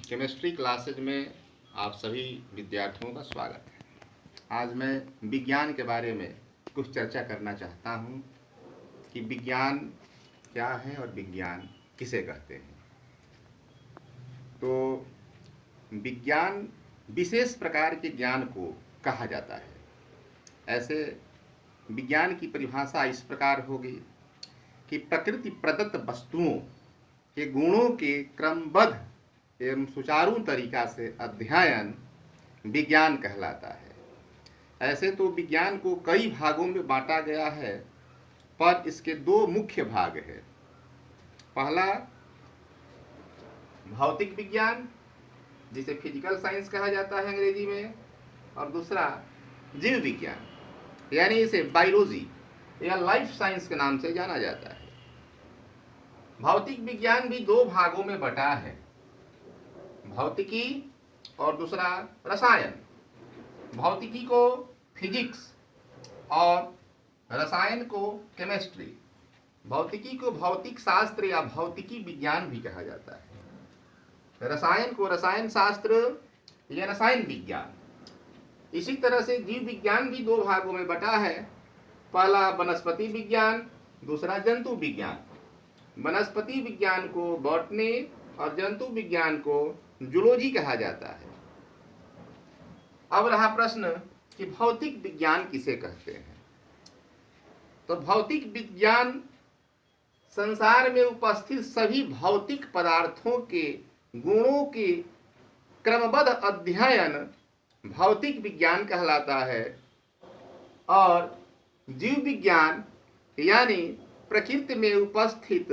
Chemistry classes में आप सभी विद्यार्थियों का स्वागत है। आज मैं विज्ञान के बारे में कुछ चर्चा करना चाहता हूँ कि विज्ञान क्या है और विज्ञान किसे कहते हैं। तो विज्ञान विशेष प्रकार के ज्ञान को कहा जाता है। ऐसे विज्ञान की परिभाषा इस प्रकार होगी कि प्रकृति प्रदत्त वस्तुओं के गुणों के क्रमबद्ध एवं सुचारू तरीका से अध्ययन विज्ञान कहलाता है। ऐसे तो विज्ञान को कई भागों में बांटा गया है, पर इसके दो मुख्य भाग हैं। पहला भौतिक विज्ञान, जिसे फिजिकल साइंस कहा जाता है अंग्रेजी में, और दूसरा जीव विज्ञान, यानी इसे बायोलॉजी या लाइफ साइंस के नाम से जाना जाता है। भौतिक विज्ञान भी दो भागों में बटा है, भौतिकी और दूसरा रसायन। भौतिकी को फिजिक्स और रसायन को केमिस्ट्री। भौतिकी को भौतिक शास्त्र या भौतिकी विज्ञान भी कहा जाता है, रसायन को रसायन शास्त्र या रसायन विज्ञान। इसी तरह से जीव विज्ञान भी दो भागों में बटा है, पहला वनस्पति विज्ञान, दूसरा जंतु विज्ञान। वनस्पति विज्ञान को बॉटनी और जंतु विज्ञान को जूलॉजी कहा जाता है। अब रहा प्रश्न कि भौतिक विज्ञान किसे कहते हैं। तो भौतिक विज्ञान संसार में उपस्थित सभी भौतिक पदार्थों के गुणों के क्रमबद्ध अध्ययन भौतिक विज्ञान कहलाता है। और जीव विज्ञान यानी प्रकृति में उपस्थित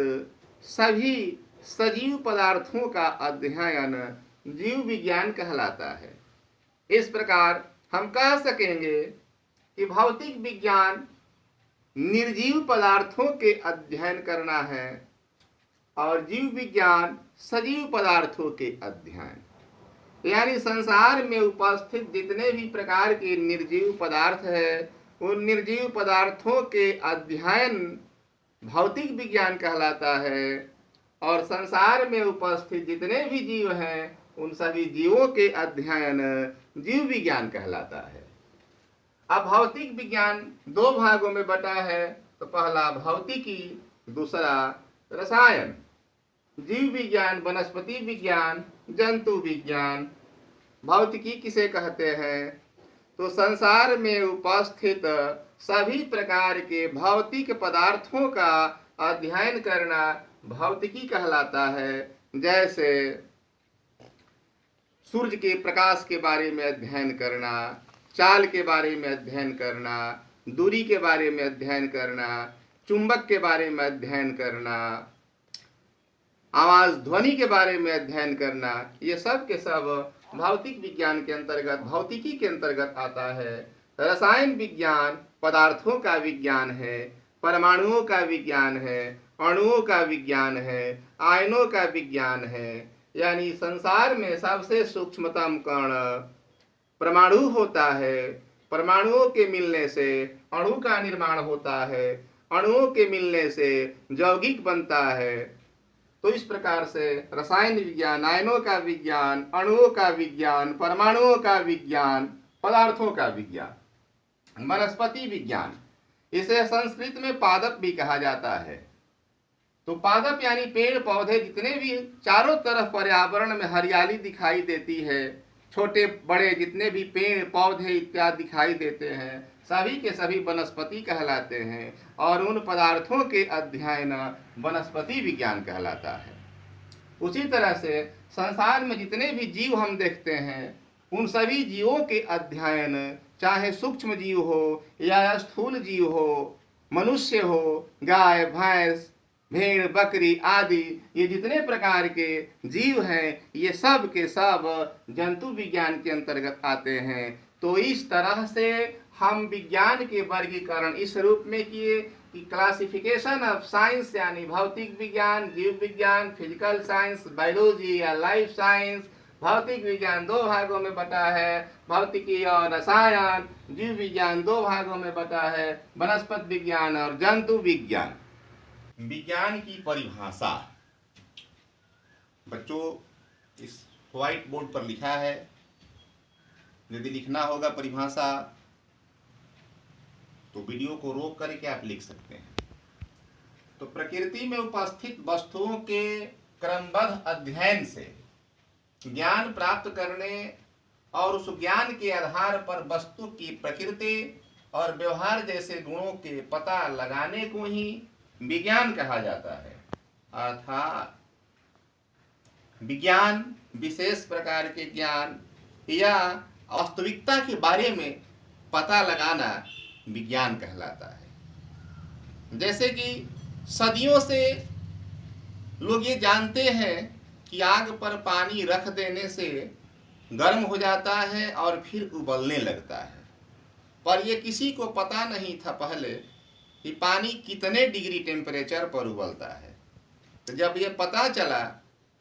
सभी सजीव पदार्थों का अध्ययन जीव विज्ञान कहलाता है। इस प्रकार हम कह सकेंगे कि भौतिक विज्ञान निर्जीव पदार्थों के अध्ययन करना है और जीव विज्ञान सजीव पदार्थों के अध्ययन, यानी संसार में उपस्थित जितने भी प्रकार के निर्जीव पदार्थ है, उन निर्जीव पदार्थों के अध्ययन भौतिक विज्ञान कहलाता है। और संसार में उपस्थित जितने भी जीव हैं, उन सभी जीवों के अध्ययन जीव विज्ञान कहलाता है। अब भौतिक विज्ञान दो भागों में बटा है, तो पहला भौतिकी, दूसरा रसायन। जीव विज्ञान, वनस्पति विज्ञान, जंतु विज्ञान। भौतिकी किसे कहते हैं? तो संसार में उपस्थित सभी प्रकार के भौतिक पदार्थों का अध्ययन करना भौतिकी कहलाता है। जैसे सूर्य के प्रकाश के बारे में अध्ययन करना, चाल के बारे में अध्ययन करना, दूरी के बारे में अध्ययन करना, चुंबक के बारे में अध्ययन करना, आवाज ध्वनि के बारे में अध्ययन करना, ये सब के सब भौतिक विज्ञान के अंतर्गत, भौतिकी के अंतर्गत आता है। रसायन विज्ञान पदार्थों का विज्ञान है, परमाणुओं का विज्ञान है, अणुओं का विज्ञान है, आयनों का विज्ञान है, यानी संसार में सबसे सूक्ष्मतम कण परमाणु होता है। परमाणुओं के मिलने से अणु का निर्माण होता है, अणुओं के मिलने से यौगिक बनता है। तो इस प्रकार से रसायन विज्ञान, आयनों का विज्ञान, अणुओं का विज्ञान, परमाणुओं का विज्ञान, पदार्थों का विज्ञान। वनस्पति विज्ञान, इसे संस्कृत में पादप भी कहा जाता है। तो पादप यानी पेड़ पौधे, जितने भी चारों तरफ पर्यावरण में हरियाली दिखाई देती है, छोटे बड़े जितने भी पेड़ पौधे इत्यादि दिखाई देते हैं, सभी के सभी वनस्पति कहलाते हैं। और उन पदार्थों के अध्ययन वनस्पति विज्ञान कहलाता है। उसी तरह से संसार में जितने भी जीव हम देखते हैं, उन सभी जीवों के अध्ययन, चाहे सूक्ष्म जीव हो या स्थूल जीव हो, मनुष्य हो, गाय भैंस, भेड़ बकरी आदि, ये जितने प्रकार के जीव हैं, ये सब के सब जंतु विज्ञान के अंतर्गत आते हैं। तो इस तरह से हम विज्ञान के वर्गीकरण इस रूप में किए कि क्लासिफिकेशन ऑफ साइंस, यानी भौतिक विज्ञान, जीव विज्ञान, फिजिकल साइंस, बायोलॉजी या लाइफ साइंस। भौतिक विज्ञान दो भागों में बटा है, भौतिकी और रसायन। जीव विज्ञान दो भागों में बटा है, वनस्पति विज्ञान और जंतु विज्ञान। विज्ञान की परिभाषा बच्चों, इस व्हाइट बोर्ड पर लिखा है। यदि लिखना होगा परिभाषा तो वीडियो को रोक करके आप लिख सकते हैं। तो प्रकृति में उपस्थित वस्तुओं के क्रमबद्ध अध्ययन से ज्ञान प्राप्त करने और उस ज्ञान के आधार पर वस्तु की प्रकृति और व्यवहार जैसे गुणों के पता लगाने को ही विज्ञान कहा जाता है। अर्थात विज्ञान विशेष प्रकार के ज्ञान या वास्तविकता के बारे में पता लगाना विज्ञान कहलाता है। जैसे कि सदियों से लोग ये जानते हैं कि आग पर पानी रख देने से गर्म हो जाता है और फिर उबलने लगता है, पर ये किसी को पता नहीं था पहले कि पानी कितने डिग्री टेम्परेचर पर उबलता है। तो जब ये पता चला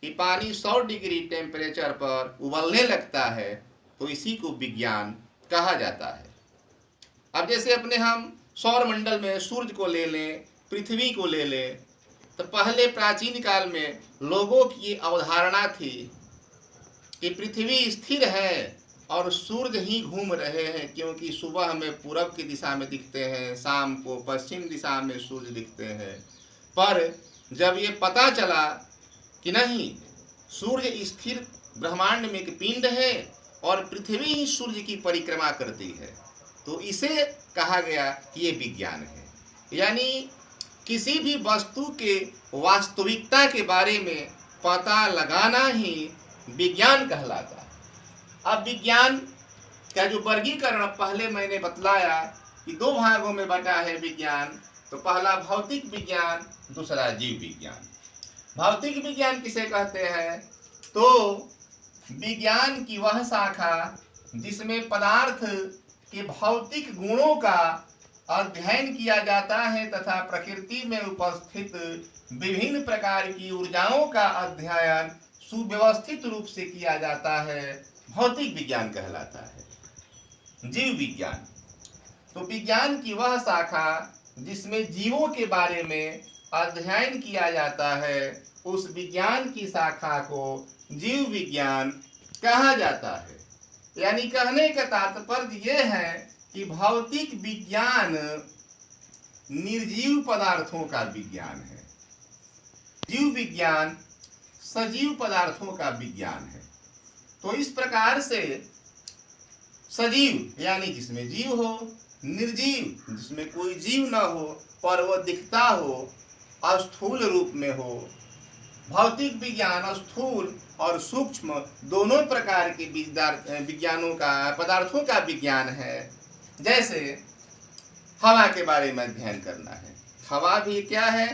कि पानी 100 डिग्री टेम्परेचर पर उबलने लगता है तो इसी को विज्ञान कहा जाता है। अब जैसे अपने हम सौर मंडल में सूर्य को ले लें, पृथ्वी को ले लें, तो पहले प्राचीन काल में लोगों की अवधारणा थी कि पृथ्वी स्थिर है और सूर्य ही घूम रहे हैं, क्योंकि सुबह हमें पूरब की दिशा में दिखते हैं, शाम को पश्चिम दिशा में सूर्य दिखते हैं। पर जब ये पता चला कि नहीं, सूर्य स्थिर ब्रह्मांड में एक पिंड है और पृथ्वी ही सूर्य की परिक्रमा करती है, तो इसे कहा गया कि ये विज्ञान है। यानी किसी भी वस्तु के वास्तविकता के बारे में पता लगाना ही विज्ञान कहलाता है। अब विज्ञान का जो वर्गीकरण पहले मैंने बतलाया कि 2 भागों में बटा है विज्ञान, तो पहला भौतिक विज्ञान, दूसरा जीव विज्ञान। भौतिक विज्ञान किसे कहते हैं? तो विज्ञान की वह शाखा जिसमें पदार्थ के भौतिक गुणों का अध्ययन किया जाता है तथा प्रकृति में उपस्थित विभिन्न प्रकार की ऊर्जाओं का अध्ययन सुव्यवस्थित रूप से किया जाता है, भौतिक विज्ञान कहलाता है। जीव विज्ञान, तो विज्ञान की वह शाखा जिसमें जीवों के बारे में अध्ययन किया जाता है, उस विज्ञान की शाखा को जीव विज्ञान कहा जाता है। यानी कहने का तात्पर्य यह है कि भौतिक विज्ञान निर्जीव पदार्थों का विज्ञान है, जीव विज्ञान सजीव पदार्थों का विज्ञान है। तो इस प्रकार से सजीव यानी जिसमें जीव हो, निर्जीव जिसमें कोई जीव न हो पर वह दिखता हो, स्थूल रूप में हो। भौतिक विज्ञान स्थूल और सूक्ष्म दोनों प्रकार के विज्ञानों का, पदार्थों का विज्ञान है। जैसे हवा के बारे में अध्ययन करना है। हवा भी क्या है?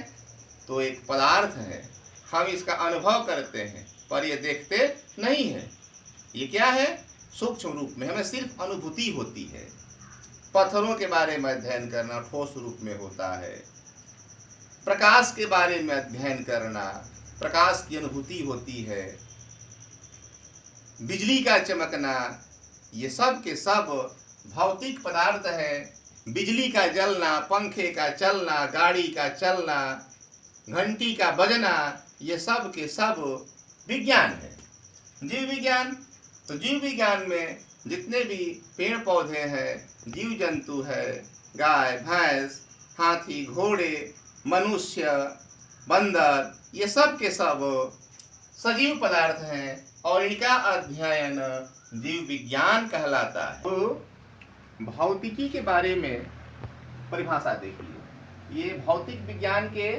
तो एक पदार्थ है, हम इसका अनुभव करते हैं पर ये देखते नहीं है। ये क्या है? सूक्ष्म रूप में हमें सिर्फ अनुभूति होती है। पत्थरों के बारे में अध्ययन करना ठोस रूप में होता है। प्रकाश के बारे में अध्ययन करना, प्रकाश की अनुभूति होती है। बिजली का चमकना, ये सब के सब भौतिक पदार्थ है। बिजली का जलना, पंखे का चलना, गाड़ी का चलना, घंटी का बजना, ये सब के सब विज्ञान है। जीव विज्ञान, तो जीव विज्ञान में जितने भी पेड़ पौधे हैं, जीव जंतु है, गाय भैंस, हाथी घोड़े, मनुष्य, बंदर, ये सब के सब सजीव पदार्थ हैं और इनका अध्ययन जीव विज्ञान कहलाता है। तो भौतिकी के बारे में परिभाषा देखिए। ये भौतिक विज्ञान के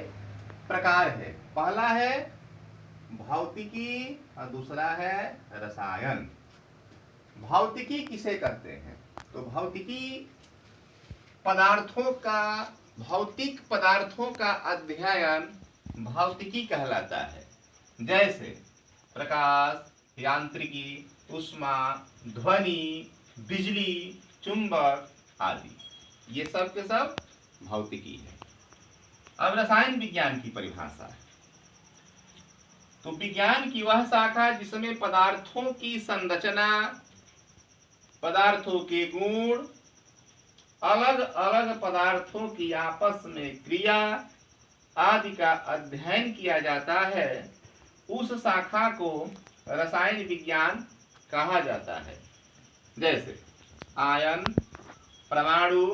प्रकार है। पहला है भौतिकी और दूसरा है रसायन। भौतिकी किसे कहते हैं? तो भौतिकी पदार्थों का, भौतिक पदार्थों का अध्ययन भौतिकी कहलाता है। जैसे प्रकाश, यांत्रिकी, ऊष्मा, ध्वनि, बिजली, चुंबक आदि, ये सब के सब भौतिकी है। अब रसायन विज्ञान की परिभाषा है। तो विज्ञान की वह शाखा जिसमें पदार्थों की संरचना, पदार्थों के गुण, अलग अलग पदार्थों की आपस में क्रिया आदि का अध्ययन किया जाता है, उस शाखा को रसायन विज्ञान कहा जाता है, जैसे आयन, परमाणु,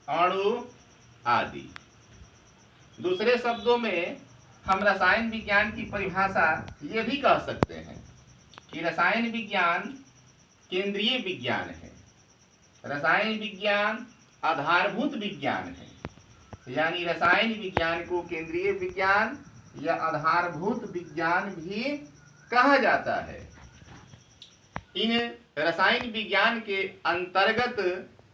अणु आदि। दूसरे शब्दों में हम रसायन विज्ञान की परिभाषा ये भी कह सकते हैं कि रसायन विज्ञान केंद्रीय विज्ञान है, रसायन विज्ञान आधारभूत विज्ञान है। यानी रसायन विज्ञान को केंद्रीय विज्ञान या आधारभूत विज्ञान भी कहा जाता है। इन रसायन विज्ञान के अंतर्गत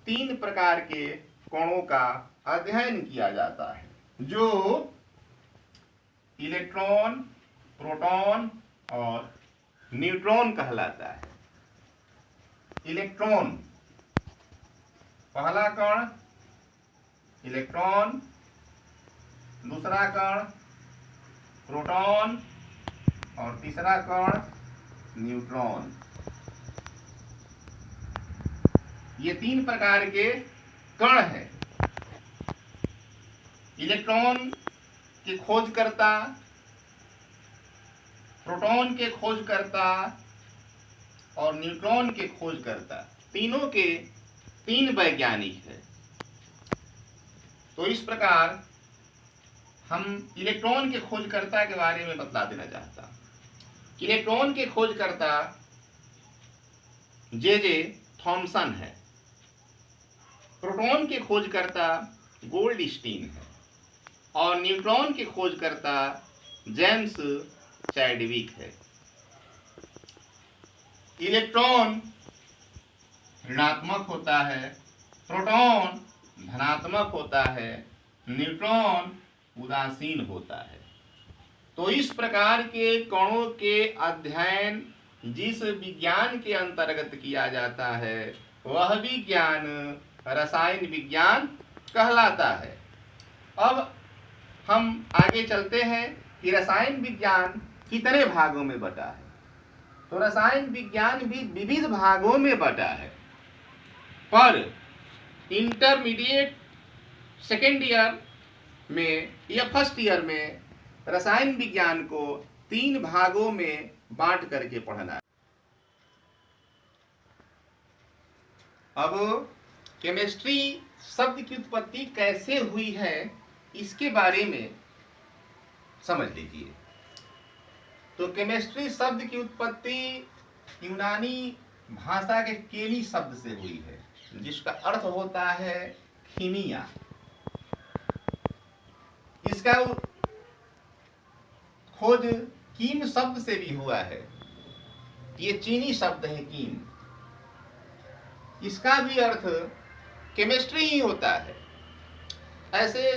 3 प्रकार के कणों का अध्ययन किया जाता है, जो इलेक्ट्रॉन, प्रोटॉन और न्यूट्रॉन कहलाता है। इलेक्ट्रॉन, पहला कण इलेक्ट्रॉन, दूसरा कण प्रोटॉन और तीसरा कण न्यूट्रॉन। ये 3 प्रकार के कण हैं। इलेक्ट्रॉन के खोजकर्ता, प्रोटॉन के खोजकर्ता और न्यूट्रॉन के खोजकर्ता, तीनों के 3 वैज्ञानिक हैं। तो इस प्रकार हम इलेक्ट्रॉन के खोजकर्ता के बारे में बता देना चाहता हूं। इलेक्ट्रॉन के खोजकर्ता जे थॉमसन है। प्रोटॉन के खोजकर्ता गोल्डस्टीन है और न्यूट्रॉन के खोजकर्ता जेम्स चैडविक है। इलेक्ट्रॉन ऋणात्मक होता है, प्रोटॉन धनात्मक होता है, न्यूट्रॉन उदासीन होता है। तो इस प्रकार के कणों के अध्ययन जिस विज्ञान के अंतर्गत किया जाता है वह विज्ञान रसायन विज्ञान कहलाता है। अब हम आगे चलते हैं कि रसायन विज्ञान कितने भागों में बटा है। तो रसायन विज्ञान भी विविध भागों में बटा है, पर इंटरमीडिएट सेकेंड ईयर में या फर्स्ट ईयर में रसायन विज्ञान को 3 भागों में बांट करके पढ़ना है। अब केमिस्ट्री शब्द की उत्पत्ति कैसे हुई है इसके बारे में समझ लीजिए। तो केमिस्ट्री शब्द की उत्पत्ति यूनानी भाषा के केमी शब्द से हुई है, जिसका अर्थ होता है कीमिया। इसका खोज कीम शब्द से भी हुआ है। ये चीनी शब्द है कीम, इसका भी अर्थ केमिस्ट्री ही होता है। ऐसे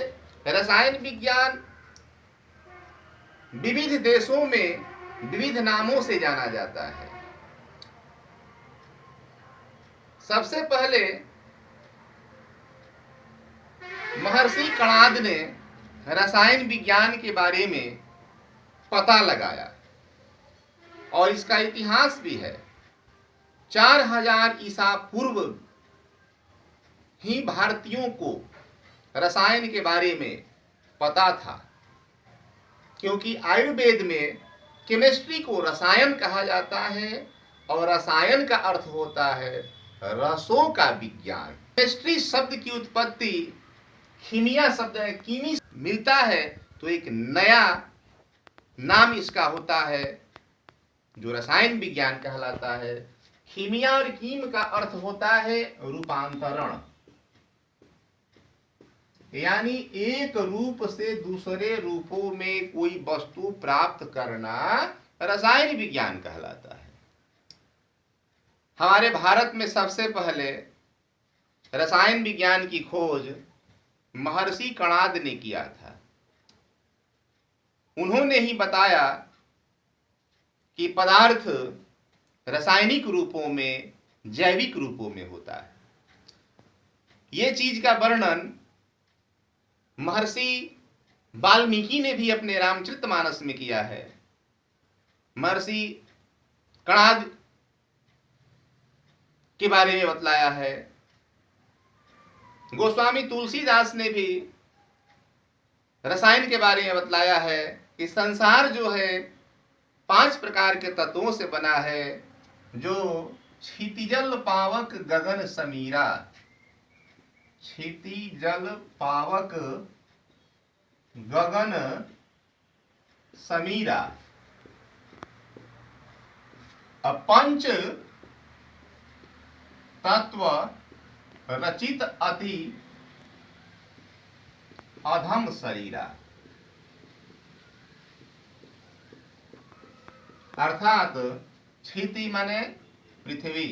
रसायन विज्ञान विविध देशों में विविध नामों से जाना जाता है। सबसे पहले महर्षि कणाद ने रसायन विज्ञान के बारे में पता लगाया और इसका इतिहास भी है। 4000 ईसा पूर्व ही भारतीयों को रसायन के बारे में पता था, क्योंकि आयुर्वेद में केमिस्ट्री को रसायन कहा जाता है और रसायन का अर्थ होता है रसों का विज्ञान। केमिस्ट्री शब्द की उत्पत्ति कीमिया शब्द है, कीमी मिलता है तो एक नया नाम इसका होता है जो रसायन विज्ञान कहलाता है। कीमिया और कीम का अर्थ होता है रूपांतरण, यानी एक रूप से दूसरे रूपों में कोई वस्तु प्राप्त करना रसायन विज्ञान कहलाता है। हमारे भारत में सबसे पहले रसायन विज्ञान की खोज महर्षि कणाद ने किया था। उन्होंने ही बताया कि पदार्थ रासायनिक रूपों में, जैविक रूपों में होता है। ये चीज का वर्णन महर्षि वाल्मीकि ने भी अपने रामचरितमानस में किया है। महर्षि कणाद के बारे में बतलाया है। गोस्वामी तुलसीदास ने भी रसायन के बारे में बतलाया है कि संसार जो है 5 प्रकार के तत्वों से बना है, जो क्षितिजल पावक गगन समीरा, क्षितिजल पावक गगन समीरा, पंच तत्व रचित अति अधम शरीरा। अर्थात क्षिति माने पृथ्वी,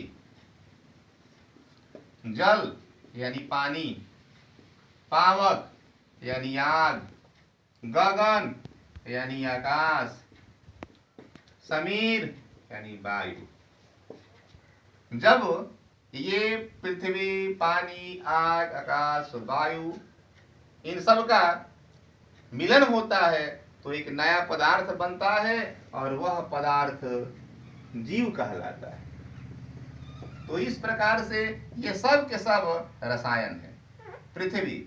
जल यानी पानी, पावक यानी आग, गगन यानी आकाश, समीर यानी वायु। जब ये पृथ्वी, पानी, आग, आकाश, वायु इन सब का मिलन होता है तो एक नया पदार्थ बनता है और वह पदार्थ जीव कहलाता है। तो इस प्रकार से ये सब के सब रसायन है। पृथ्वी,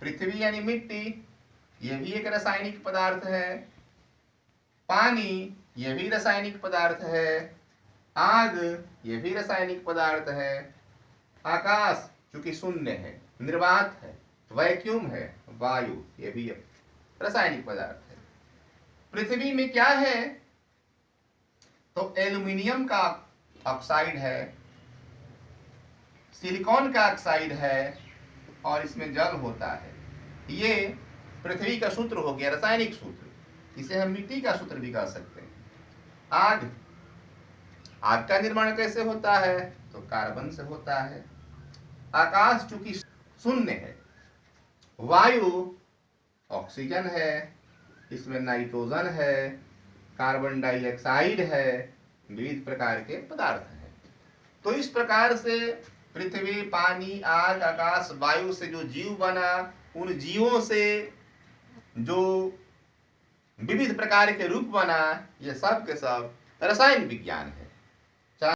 पृथ्वी यानी मिट्टी, ये भी एक रासायनिक पदार्थ है। पानी, ये भी रासायनिक पदार्थ है। आग, ये भी रासायनिक पदार्थ है। आकाश चूंकि शून्य है, निर्वात है, वैक्यूम है। वायु, ये भी रासायनिक पदार्थ है। पृथ्वी में क्या है तो एल्युमिनियम का ऑक्साइड है, सिलिकॉन का ऑक्साइड है और इसमें जल होता है। ये पृथ्वी का सूत्र हो गया, रासायनिक सूत्र। इसे हम मिट्टी का सूत्र भी कह सकते हैं। आग, आग का निर्माण कैसे होता है तो कार्बन से होता है। आकाश चूंकि शून्य है। वायु ऑक्सीजन है, इसमें नाइट्रोजन है, कार्बन डाइऑक्साइड है, विविध प्रकार के पदार्थ हैं। तो इस प्रकार से पृथ्वी, पानी, आग, आकाश, वायु से जो जीव बना, उन जीवों से जो विविध प्रकार के रूप बना, ये सब के सब रसायन विज्ञान है।